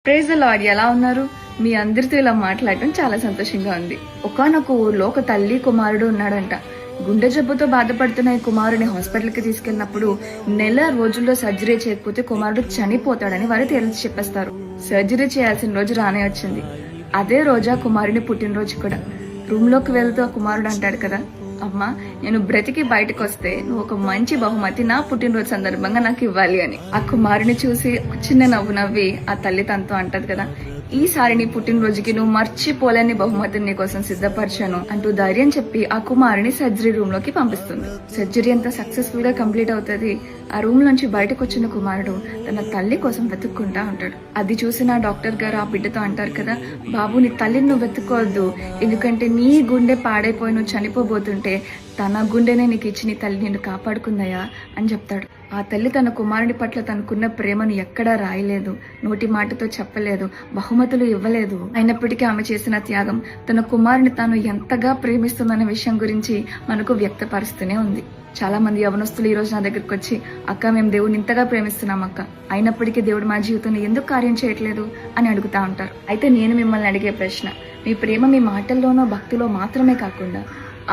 Praise the lord. ఎలా ఉన్నారు? మీ అందరితో ఇలా మాట్లాడటం చాలా సంతోషంగా ఉంది. ఒకానొక ఊర్లో ఒక తల్లి కుమారుడు ఉన్నాడంట. గుండె జబ్బుతో బాధపడుతున్న ఈ కుమారుడిని హాస్పిటల్కి తీసుకెళ్లినప్పుడు నెల రోజుల్లో సర్జరీ చేయకపోతే కుమారుడు చనిపోతాడని వారు తేల్చి చెప్పేస్తారు. సర్జరీ చేయాల్సిన రోజు రానే వచ్చింది. అదే రోజా కుమారుని పుట్టినరోజు కూడా. రూమ్ లోకి వెళ్తూ ఆ కుమారుడు అంటాడు కదా, అమ్మా నేను బ్రతికి బయటకు వస్తే నువ్వు ఒక మంచి బహుమతి నా పుట్టినరోజు సందర్భంగా నాకు ఇవ్వాలి అని. ఆ కుమారుని చూసి చిన్న నవ్వు నవ్వి ఆ తల్లి తనతో అంటది కదా, ఈసారి నీ పుట్టినరోజుకి నువ్వు మర్చిపోలేని బహుమతిని నీ కోసం సిద్ధపరిచాను అంటూ ధైర్యం చెప్పి ఆ కుమారుని సర్జరీ రూమ్ లోకి పంపిస్తుంది. సర్జరీ అంతా సక్సెస్ఫుల్ గా కంప్లీట్ అవుతుంది. ఆ రూమ్ నుంచి బయటకు వచ్చిన కుమారుడు తన తల్లి కోసం వెతుక్కుంటా ఉంటాడు. అది చూసిన డాక్టర్ గారు ఆ బిడ్డతో అంటారు కదా, బాబు నీ తల్లిని నువ్వు వెతుక్కోవద్దు, ఎందుకంటే నీ గుండె పాడైపోయి నువ్వు చనిపోబోతుంటే తన గుండెనే నీకు ఇచ్చి నీ తల్లి నిన్ను కాపాడుకుందయా అని చెప్తాడు. ఆ తల్లి తన కుమారుడి పట్ల తనకున్న ప్రేమను ఎక్కడా రాయలేదు, నోటి మాటతో చెప్పలేదు, బహుమతులు ఇవ్వలేదు. అయినప్పటికీ ఆమె చేసిన త్యాగం తన కుమారుని తాను ఎంతగా ప్రేమిస్తుందన్న విషయం గురించి మనకు వ్యక్తపరుస్తూనే ఉంది. చాలా మంది యవనస్తులు ఈ రోజు నా దగ్గరికి వచ్చి, అక్క మేము దేవుడిని ఇంతగా ప్రేమిస్తున్నాం అక్క, అయినప్పటికీ దేవుడు మా జీవితంలో ఎందుకు కార్యం చేయట్లేదు అని అడుగుతా ఉంటారు. అయితే నేను మిమ్మల్ని అడిగే ప్రశ్న, మీ ప్రేమ మీ మాటల్లోనో భక్తిలో మాత్రమే కాకుండా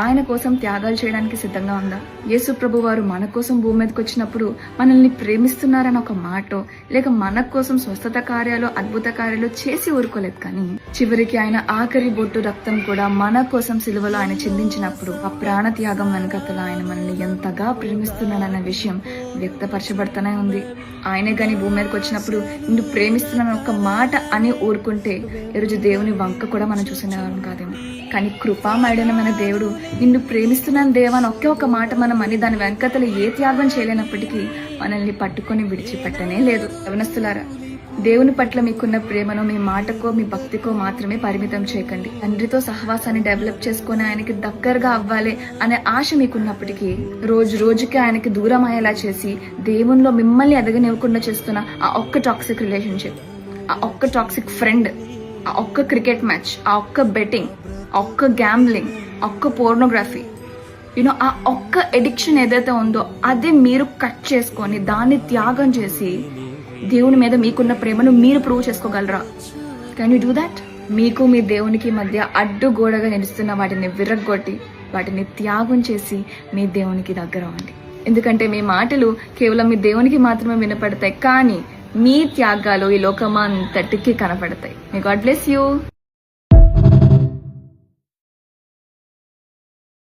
ఆయన కోసం త్యాగాలు చేయడానికి సిద్ధంగా ఉందా? యేసు ప్రభు వారు మన కోసం భూమి మీదకి వచ్చినప్పుడు మనల్ని ప్రేమిస్తున్నారని ఒక మాటో లేక మన కోసం స్వస్థత కార్యాలు అద్భుత కార్యాలు చేసి ఊరుకోలేదు, కానీ చివరికి ఆయన ఆఖరి బొట్టు రక్తం కూడా మన కోసం సిలువలో ఆయన చిందించినప్పుడు ఆ ప్రాణ త్యాగం వెనకతల ఆయన మనల్ని ఎంతగా ప్రేమిస్తున్నాడన్న విషయం వ్యక్తపరచబడుతూనే ఉంది. ఆయనే గాని భూమి మీదకి వచ్చినప్పుడు నిన్ను ప్రేమిస్తున్నానని ఒక మాట అని ఊరుకుంటే ఈరోజు దేవుని వంక కూడా మనం చూసినవాళ్ళం కాదేమో. కానీ కృపామయుడైన మన దేవుడు నిన్ను ప్రేమిస్తున్నాను దేవా అని ఒకే ఒక మాట మనం అని దాని వెంకతలు ఏ త్యాగం చేయలేనప్పటికీ మనల్ని పట్టుకొని విడిచిపెట్టనే లేదు. యవనస్తులారా, దేవుని పట్ల మీకున్న ప్రేమను మీ మాటకో మీ భక్తికో మాత్రమే పరిమితం చేయకండి. తండ్రితో సహవాసాన్ని డెవలప్ చేసుకుని ఆయనకి దగ్గరగా అవ్వాలి అనే ఆశ మీకున్నప్పటికీ రోజు రోజుకి ఆయనకి దూరం అయ్యేలా చేసి దేవునిలో మిమ్మల్ని ఎదగనివ్వకుండా చేస్తున్న ఆ ఒక్క టాక్సిక్ రిలేషన్షిప్, ఆ ఒక్క టాక్సిక్ ఫ్రెండ్, ఆ ఒక్క క్రికెట్ మ్యాచ్, ఆ ఒక్క బెట్టింగ్, ఆ ఒక్క గ్యాంబ్లింగ్, ఒక్క పోర్నోగ్రఫీ, ఆ ఒక్క ఎడిక్షన్ ఏదైతే ఉందో అది మీరు కట్ చేసుకొని దాన్ని త్యాగం చేసి దేవుని మీద మీకున్న ప్రేమను మీరు ప్రూవ్ చేసుకోగలరా? Can you do that? మీకు మీ దేవునికి మధ్య అడ్డుగోడగా నిలుస్తున్న వాటిని విరగ్గొట్టి వాటిని త్యాగం చేసి మీ దేవునికి దగ్గర అవ్వండి. ఎందుకంటే మీ మాటలు కేవలం మీ దేవునికి మాత్రమే వినపడతాయి, కానీ మీ త్యాగాలు ఈ లోకమంతటికి కనపడతాయి. May God bless you.